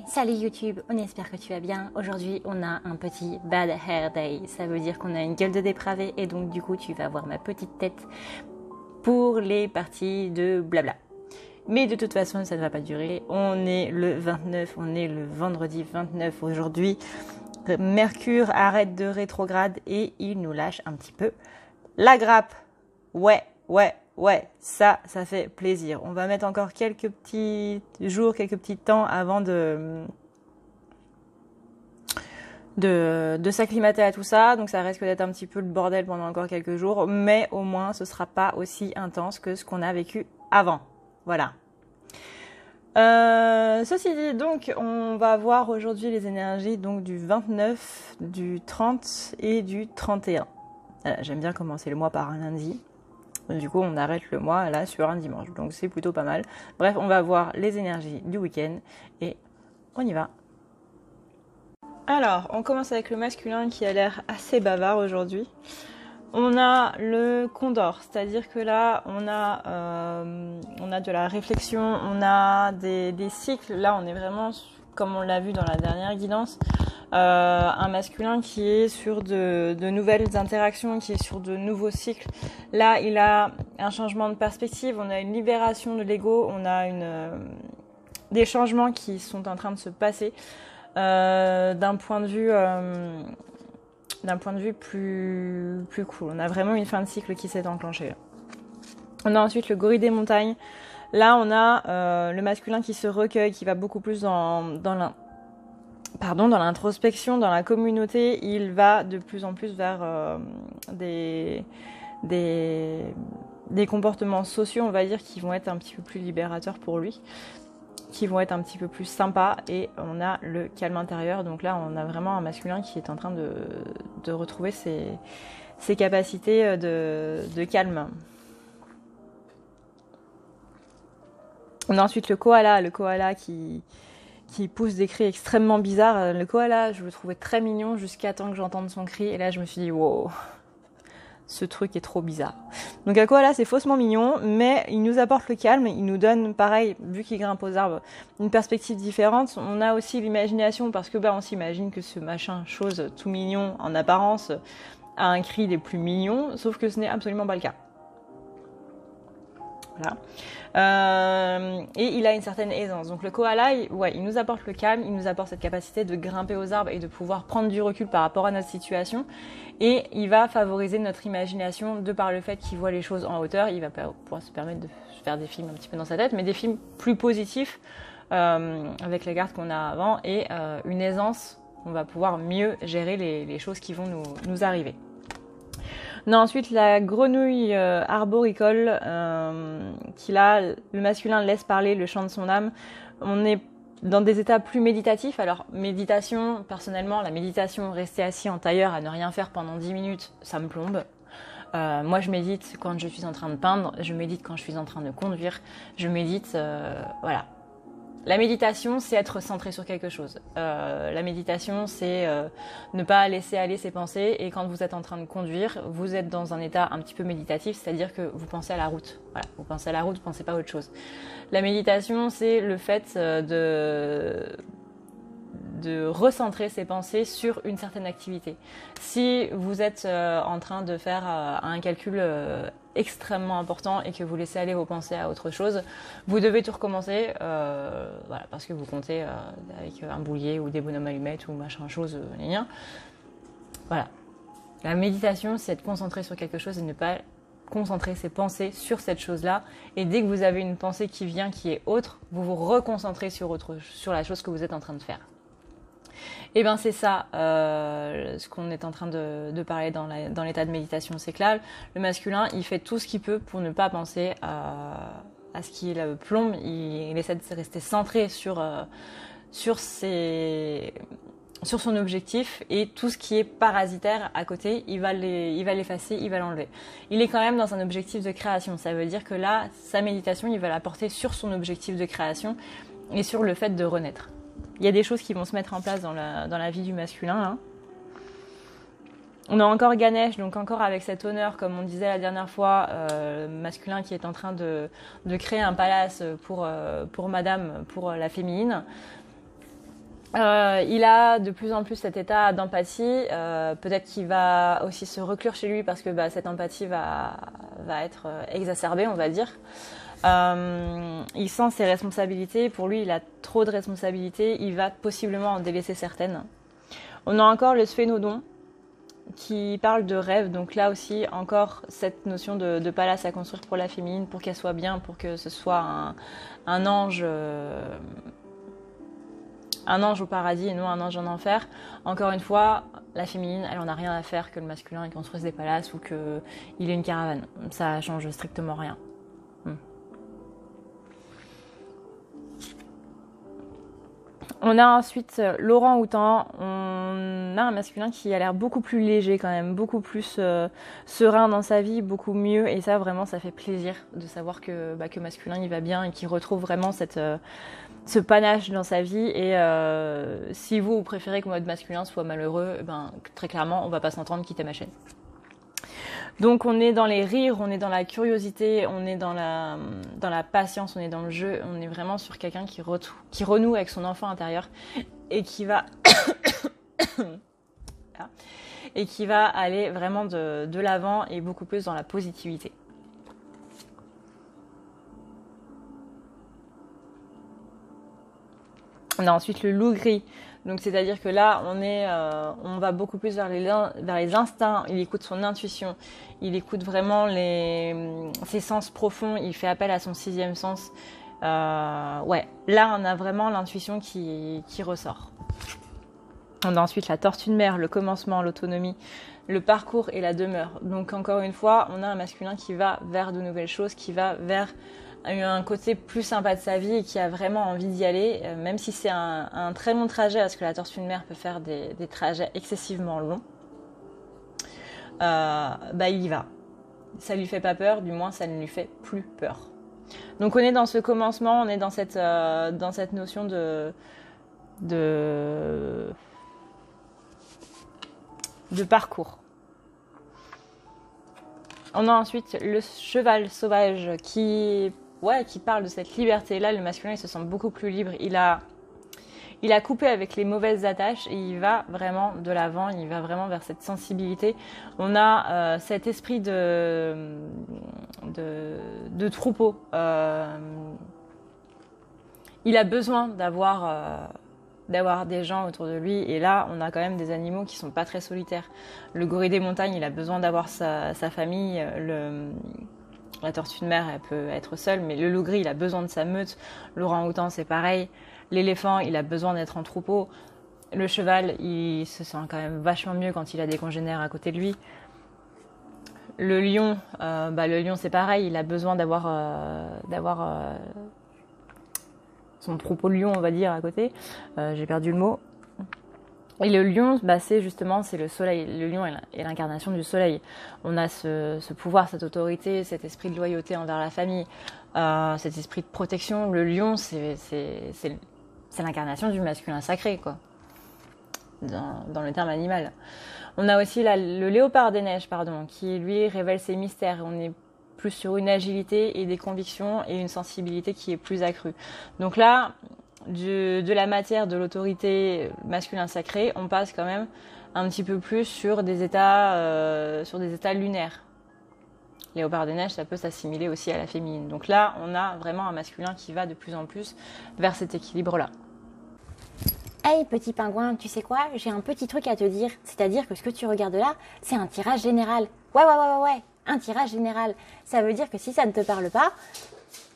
Salut YouTube, on espère que tu vas bien. Aujourd'hui, on a un petit bad hair day. Ça veut dire qu'on a une gueule de dépravé et donc du coup, tu vas voir ma petite tête pour les parties de blabla. Mais de toute façon, ça ne va pas durer. On est le 29, on est le vendredi 29 aujourd'hui. Mercure arrête de rétrograde et il nous lâche un petit peu la grappe. Ouais, ça fait plaisir. On va mettre encore quelques petits jours, quelques petits temps avant de s'acclimater à tout ça. Donc ça risque d'être un petit peu le bordel pendant encore quelques jours, mais au moins ce sera pas aussi intense que ce qu'on a vécu avant. Voilà. Ceci dit, donc, on va voir aujourd'hui les énergies donc du 29, du 30 et du 31. Voilà, j'aime bien commencer le mois par un lundi. Du coup, on arrête le mois là sur un dimanche. Donc, c'est plutôt pas mal. Bref, on va voir les énergies du week-end et on y va. Alors, on commence avec le masculin qui a l'air assez bavard aujourd'hui. On a le condor, c'est-à-dire que là, on a de la réflexion, on a des cycles. Là, on est vraiment, comme on l'a vu dans la dernière guidance, un masculin qui est sur de nouvelles interactions, qui est sur de nouveaux cycles. Là, il a un changement de perspective, on a une libération de l'ego, on a des changements qui sont en train de se passer d'un point de vue plus cool. On a vraiment une fin de cycle qui s'est enclenchée. On a ensuite le gorille des montagnes. Là, on a le masculin qui se recueille, qui va beaucoup plus dans l'introspection, dans la communauté. Il va de plus en plus vers des comportements sociaux, on va dire, qui vont être un petit peu plus libérateurs pour lui, qui vont être un petit peu plus sympas. Et on a le calme intérieur. Donc là, on a vraiment un masculin qui est en train de retrouver ses capacités de calme. On a ensuite le koala qui pousse des cris extrêmement bizarres. Le koala, je le trouvais très mignon jusqu'à temps que j'entende son cri. Et là, je me suis dit, wow, ce truc est trop bizarre. Donc un koala, c'est faussement mignon, mais il nous apporte le calme. Il nous donne, pareil, vu qu'il grimpe aux arbres, une perspective différente. On a aussi l'imagination, parce que on s'imagine que ce machin, chose tout mignon en apparence, a un cri des plus mignons, sauf que ce n'est absolument pas le cas. Voilà. Et il a une certaine aisance. Donc le koala, il nous apporte le calme, il nous apporte cette capacité de grimper aux arbres et de pouvoir prendre du recul par rapport à notre situation. Et il va favoriser notre imagination de par le fait qu'il voit les choses en hauteur. Il va pouvoir se permettre de faire des films un petit peu dans sa tête, mais des films plus positifs avec les gardes qu'on a avant et une aisance. On va pouvoir mieux gérer les choses qui vont nous arriver. On a ensuite la grenouille arboricole qui là, le masculin laisse parler le chant de son âme. On est dans des états plus méditatifs. Alors méditation, personnellement, la méditation, rester assis en tailleur à ne rien faire pendant 10 minutes, ça me plombe. Moi je médite quand je suis en train de peindre, je médite quand je suis en train de conduire, je médite, voilà. La méditation, c'est être centré sur quelque chose. La méditation, c'est ne pas laisser aller ses pensées. Et quand vous êtes en train de conduire, vous êtes dans un état un petit peu méditatif, c'est-à-dire que vous pensez à la route. Voilà, vous pensez à la route, vous pensez pas à autre chose. La méditation, c'est le fait de recentrer ses pensées sur une certaine activité. Si vous êtes en train de faire un calcul extrêmement important et que vous laissez aller vos pensées à autre chose, vous devez tout recommencer, voilà, parce que vous comptez avec un boulier ou des bonhommes allumettes ou machin chose, voilà. La méditation, c'est être concentré sur quelque chose et ne pas concentrer ses pensées sur cette chose-là. Et dès que vous avez une pensée qui vient, qui est autre, vous vous reconcentrez sur la chose que vous êtes en train de faire. Et bien c'est ça ce qu'on est en train de parler dans l'état de méditation. C'est que là, le masculin, il fait tout ce qu'il peut pour ne pas penser à ce qui le plombe. Il essaie de rester centré sur son objectif, et tout ce qui est parasitaire à côté, il va l'effacer, il va l'enlever. Il est quand même dans un objectif de création. Ça veut dire que là, sa méditation, il va la porter sur son objectif de création et sur le fait de renaître. Il y a des choses qui vont se mettre en place dans la vie du masculin. Hein. On a encore Ganesh, donc encore avec cet honneur, comme on disait la dernière fois, masculin qui est en train de créer un palace pour madame, pour la féminine. Il a de plus en plus cet état d'empathie. Peut-être qu'il va aussi se reclure chez lui parce que cette empathie va être exacerbée, on va dire. Il sent ses responsabilités. Pour lui, il a trop de responsabilités. Il va possiblement en délaisser certaines. On a encore le sphénodon qui parle de rêve. Donc là aussi, encore cette notion de palace à construire pour la féminine, pour qu'elle soit bien, pour que ce soit un ange... un ange au paradis et non un ange en enfer. Encore une fois, la féminine, elle en a rien à faire que le masculin il construise des palaces ou qu'il ait une caravane. Ça change strictement rien. On a ensuite l'orang-outan. On a un masculin qui a l'air beaucoup plus léger quand même, beaucoup plus serein dans sa vie, beaucoup mieux. Et ça, vraiment, ça fait plaisir de savoir que masculin, il va bien et qu'il retrouve vraiment ce panache dans sa vie. Et si vous préférez que votre masculin soit malheureux, très clairement, on va pas s'entendre, quittez ma chaîne. Donc on est dans les rires, on est dans la curiosité, on est dans la patience, on est dans le jeu, on est vraiment sur quelqu'un qui renoue avec son enfant intérieur et qui va et qui va aller vraiment de l'avant et beaucoup plus dans la positivité. On a ensuite le loup gris. Donc c'est-à-dire que là, on va beaucoup plus vers les instincts. Il écoute son intuition, il écoute vraiment ses sens profonds. Il fait appel à son 6e sens. Là, on a vraiment l'intuition qui ressort. On a ensuite la tortue de mer, le commencement, l'autonomie, le parcours et la demeure. Donc encore une fois, on a un masculin qui va vers de nouvelles choses, qui va vers un côté plus sympa de sa vie et qui a vraiment envie d'y aller, même si c'est un très long trajet, parce que la tortue de mer peut faire des trajets excessivement longs. Il y va. Ça lui fait pas peur, du moins ça ne lui fait plus peur. Donc on est dans ce commencement, on est dans cette notion de parcours. On a ensuite le cheval sauvage qui parle de cette liberté-là. Le masculin, il se sent beaucoup plus libre. Il a coupé avec les mauvaises attaches et il va vraiment de l'avant, il va vraiment vers cette sensibilité. On a cet esprit de troupeau. Il a besoin d'avoir des gens autour de lui. Et là, on a quand même des animaux qui sont pas très solitaires. Le gorille des montagnes, il a besoin d'avoir sa famille. La tortue de mer, elle peut être seule, mais le loup gris, il a besoin de sa meute. L'orang-outan, c'est pareil. L'éléphant, il a besoin d'être en troupeau. Le cheval, il se sent quand même vachement mieux quand il a des congénères à côté de lui. Le lion, c'est pareil. Il a besoin d'avoir son troupeau de lion, on va dire, à côté. J'ai perdu le mot. Et le lion, c'est le soleil. Le lion est l'incarnation du soleil. On a ce pouvoir, cette autorité, cet esprit de loyauté envers la famille, cet esprit de protection. Le lion, c'est l'incarnation du masculin sacré, quoi, dans le terme animal. On a aussi le léopard des neiges, qui lui révèle ses mystères. On est plus sur une agilité et des convictions et une sensibilité qui est plus accrue. Donc là, de la matière, de l'autorité masculin sacré, on passe quand même un petit peu plus sur des états lunaires. Léopard des neiges, ça peut s'assimiler aussi à la féminine. Donc là, on a vraiment un masculin qui va de plus en plus vers cet équilibre-là. Hey petit pingouin, tu sais quoi? J'ai un petit truc à te dire. C'est-à-dire que ce que tu regardes là, c'est un tirage général. Ouais. Un tirage général. Ça veut dire que si ça ne te parle pas,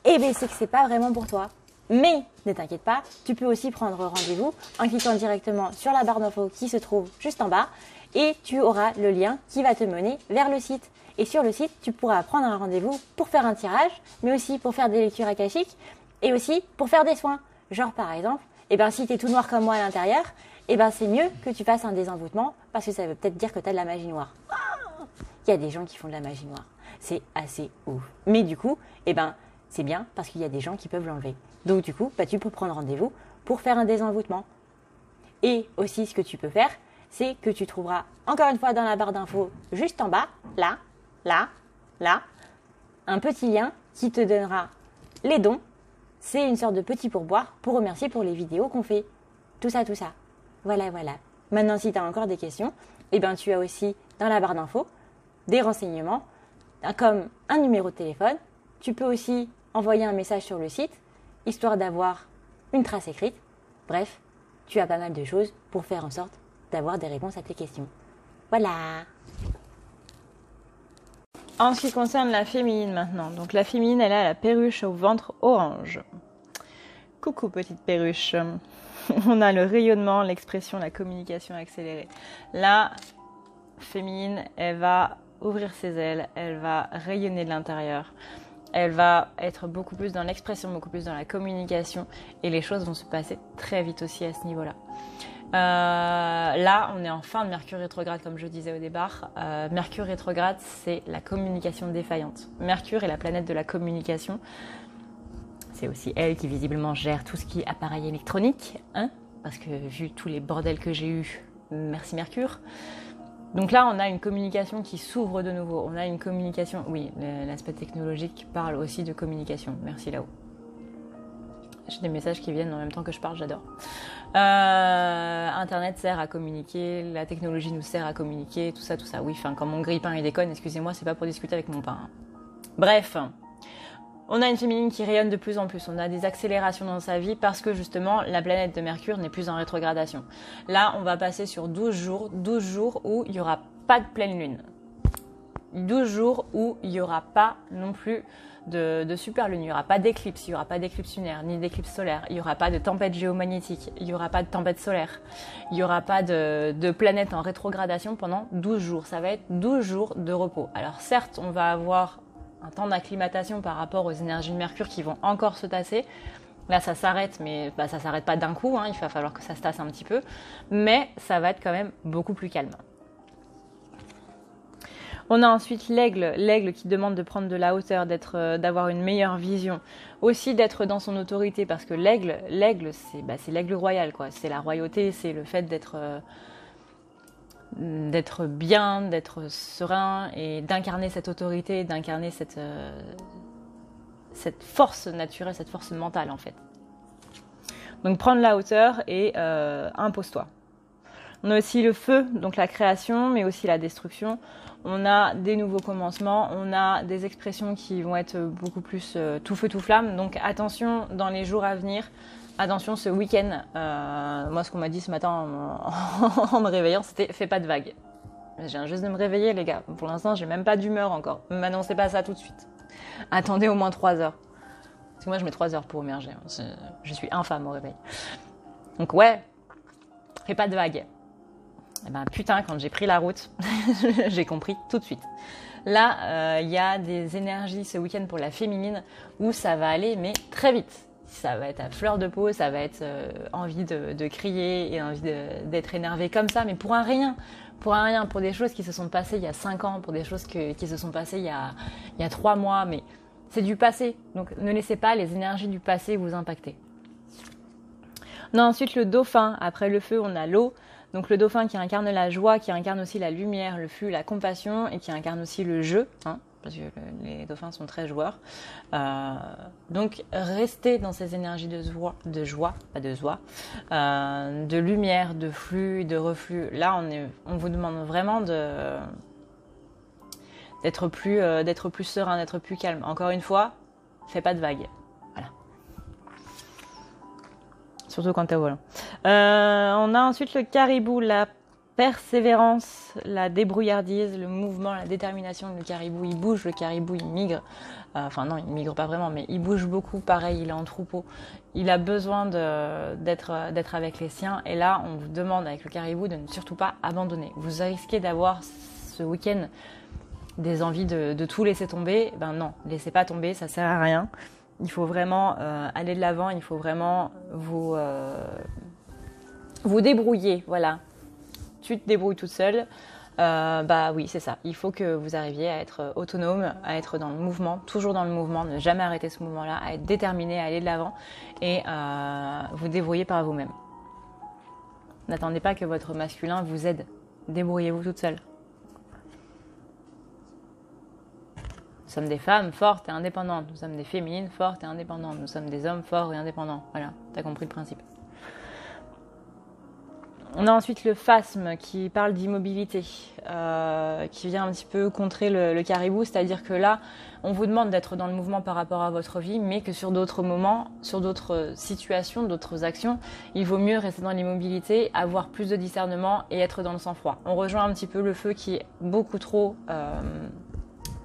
c'est que c'est pas vraiment pour toi. Mais ne t'inquiète pas, tu peux aussi prendre rendez-vous en cliquant directement sur la barre d'infos qui se trouve juste en bas et tu auras le lien qui va te mener vers le site. Et sur le site, tu pourras prendre un rendez-vous pour faire un tirage, mais aussi pour faire des lectures akashiques et aussi pour faire des soins. Genre par exemple, si tu es tout noir comme moi à l'intérieur, c'est mieux que tu fasses un désenvoûtement parce que ça veut peut-être dire que tu as de la magie noire. Il y a des gens qui font de la magie noire. C'est assez ouf. Mais du coup, c'est bien parce qu'il y a des gens qui peuvent l'enlever. Donc du coup, tu peux prendre rendez-vous pour faire un désenvoûtement. Et aussi, ce que tu peux faire, c'est que tu trouveras encore une fois dans la barre d'infos, juste en bas, là, un petit lien qui te donnera les dons. C'est une sorte de petit pourboire pour remercier pour les vidéos qu'on fait. tout ça, tout ça. Voilà, voilà. Maintenant, si tu as encore des questions, eh ben, tu as aussi dans la barre d'infos des renseignements, comme un numéro de téléphone. Tu peux aussi envoyer un message sur le site, histoire d'avoir une trace écrite. Bref, tu as pas mal de choses pour faire en sorte d'avoir des réponses à tes questions. Voilà. En ce qui concerne la féminine maintenant, donc la féminine, elle a la perruche au ventre orange. Coucou petite perruche. On a le rayonnement, l'expression, la communication accélérée. La féminine, elle va ouvrir ses ailes, elle va rayonner de l'intérieur. Elle va être beaucoup plus dans l'expression, beaucoup plus dans la communication. Et les choses vont se passer très vite aussi à ce niveau-là. Là, on est en fin de Mercure rétrograde, comme je disais au départ. Mercure rétrograde, c'est la communication défaillante. Mercure est la planète de la communication. C'est aussi elle qui visiblement gère tout ce qui est appareil électronique, hein, parce que vu tous les bordels que j'ai eus, merci Mercure. Donc là, on a une communication qui s'ouvre de nouveau. On a une communication, oui, l'aspect technologique parle aussi de communication. Merci là-haut. J'ai des messages qui viennent en même temps que je parle, j'adore. Internet sert à communiquer, la technologie nous sert à communiquer, tout ça, tout ça. Oui, enfin, quand mon grille-pain il déconne, excusez-moi, c'est pas pour discuter avec mon pain. Bref. On a une féminine qui rayonne de plus en plus. On a des accélérations dans sa vie parce que justement, la planète de Mercure n'est plus en rétrogradation. Là, on va passer sur 12 jours où il n'y aura pas de pleine lune. 12 jours où il n'y aura pas non plus de super lune. Il n'y aura pas d'éclipse, il n'y aura pas d'éclipse lunaire, ni d'éclipse solaire. Il n'y aura pas de tempête géomagnétique, il n'y aura pas de tempête solaire. Il n'y aura pas de planète en rétrogradation pendant 12 jours. Ça va être 12 jours de repos. Alors certes, on va avoir un temps d'acclimatation par rapport aux énergies de Mercure qui vont encore se tasser. Là, ça s'arrête, mais ça s'arrête pas d'un coup. Il va falloir que ça se tasse un petit peu. Mais ça va être quand même beaucoup plus calme. On a ensuite l'aigle qui demande de prendre de la hauteur, d'avoir une meilleure vision. Aussi d'être dans son autorité, parce que l'aigle, c'est l'aigle royal, quoi. C'est la royauté, c'est le fait d'être bien, d'être serein et d'incarner cette autorité, d'incarner cette force naturelle, cette force mentale en fait. Donc prendre la hauteur et impose-toi. On a aussi le feu, donc la création, mais aussi la destruction. On a des nouveaux commencements, on a des expressions qui vont être beaucoup plus tout feu, tout flamme. Donc attention dans les jours à venir. Attention, ce week-end, moi ce qu'on m'a dit ce matin en me réveillant, c'était « fais pas de vagues ». Je viens juste de me réveiller les gars, pour l'instant j'ai même pas d'humeur encore. Ne m'annoncez pas ça tout de suite. Attendez au moins 3 heures. Parce que moi je mets 3 heures pour émerger, je suis infâme au réveil. Donc ouais, fais pas de vagues. Et ben putain, quand j'ai pris la route, j'ai compris tout de suite. Là, il y a des énergies ce week-end pour la féminine où ça va aller mais très vite. Ça va être à fleur de peau, ça va être envie de crier et envie d'être énervé comme ça, mais pour un rien. Pour un rien, pour des choses qui se sont passées il y a 5 ans, pour des choses qui se sont passées il y a 3 mois, mais c'est du passé. Donc ne laissez pas les énergies du passé vous impacter. On a ensuite le dauphin. Après le feu, on a l'eau. Donc le dauphin qui incarne la joie, qui incarne aussi la lumière, le flux, la compassion et qui incarne aussi le jeu. Parce que les dauphins sont très joueurs. Donc, restez dans ces énergies de lumière, de flux, de reflux. Là, on vous demande vraiment d'être plus serein, d'être plus calme. Encore une fois, fais pas de vagues. Voilà. Surtout quand t'es au volant. On a ensuite le caribou, la persévérance, la débrouillardise, le mouvement, la détermination. Le caribou, il bouge, le caribou, il migre. Enfin non, il migre pas vraiment, mais il bouge beaucoup. Pareil, il est en troupeau. Il a besoin d'être avec les siens. Et là, on vous demande avec le caribou de ne surtout pas abandonner. Vous risquez d'avoir ce week-end des envies de tout laisser tomber. Ben non, laissez pas tomber, ça sert à rien. Il faut vraiment aller de l'avant. Il faut vraiment vous débrouiller, voilà. Tu te débrouilles toute seule, bah oui, c'est ça. Il faut que vous arriviez à être autonome, à être dans le mouvement, toujours dans le mouvement, ne jamais arrêter ce mouvement-là, à être déterminé, à aller de l'avant et vous débrouiller par vous-même. N'attendez pas que votre masculin vous aide. Débrouillez-vous toute seule. Nous sommes des femmes fortes et indépendantes. Nous sommes des féminines fortes et indépendantes. Nous sommes des hommes forts et indépendants. Voilà, t'as compris le principe. On a ensuite le phasme qui parle d'immobilité, qui vient un petit peu contrer le caribou, c'est-à-dire que là, on vous demande d'être dans le mouvement par rapport à votre vie, mais que sur d'autres moments, sur d'autres situations, d'autres actions, il vaut mieux rester dans l'immobilité, avoir plus de discernement et être dans le sang-froid. On rejoint un petit peu le feu qui est beaucoup trop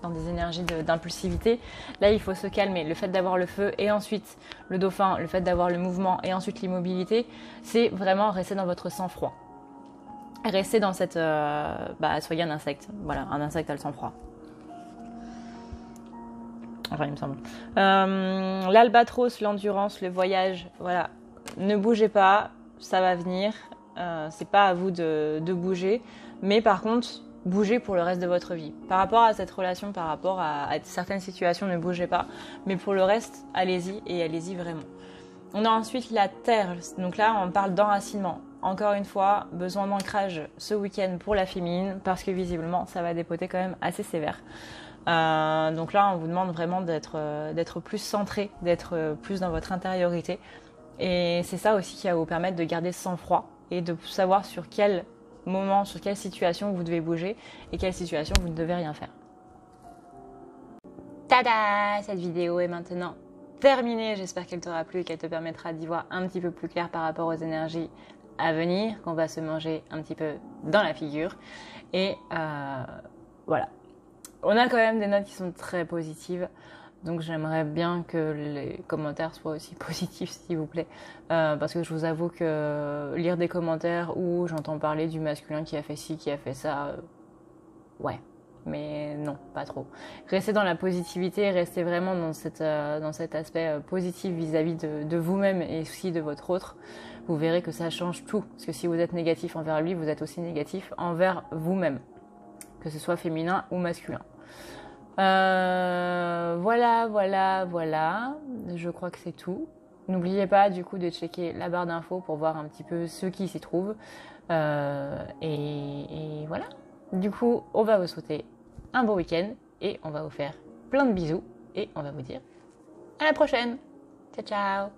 dans des énergies d'impulsivité. Là, il faut se calmer. Le fait d'avoir le feu et ensuite le dauphin, le fait d'avoir le mouvement et ensuite l'immobilité, c'est vraiment rester dans votre sang-froid. Rester dans cette... soyez un insecte. Voilà, un insecte a le sang-froid. Enfin, il me semble. L'albatros, l'endurance, le voyage, voilà. Ne bougez pas, ça va venir. C'est pas à vous de bouger. Mais par contre... bougez pour le reste de votre vie. Par rapport à cette relation, par rapport à certaines situations, ne bougez pas. Mais pour le reste, allez-y et allez-y vraiment. On a ensuite la terre. Donc là, on parle d'enracinement. Encore une fois, besoin d'ancrage ce week-end pour la féminine parce que visiblement, ça va dépoter quand même assez sévère. Donc là, on vous demande vraiment d'être plus centré, d'être plus dans votre intériorité. Et c'est ça aussi qui va vous permettre de garder ce sang-froid et de savoir sur quel moment, sur quelle situation vous devez bouger et quelle situation vous ne devez rien faire. Tada! Cette vidéo est maintenant terminée. J'espère qu'elle t'aura plu et qu'elle te permettra d'y voir un petit peu plus clair par rapport aux énergies à venir, qu'on va se manger un petit peu dans la figure. Et voilà. On a quand même des notes qui sont très positives. Donc j'aimerais bien que les commentaires soient aussi positifs, s'il vous plaît. Parce que je vous avoue que lire des commentaires où j'entends parler du masculin qui a fait ci, qui a fait ça, ouais. Mais non, pas trop. Restez dans la positivité, restez vraiment dans cet aspect positif vis-à-vis de vous-même et aussi de votre autre. Vous verrez que ça change tout. Parce que si vous êtes négatif envers lui, vous êtes aussi négatif envers vous-même. Que ce soit féminin ou masculin. Voilà. Je crois que c'est tout. N'oubliez pas du coup de checker la barre d'infos pour voir un petit peu ce qui s'y trouve. Et voilà. Du coup, on va vous souhaiter un bon week-end et on va vous faire plein de bisous et on va vous dire à la prochaine. Ciao, ciao.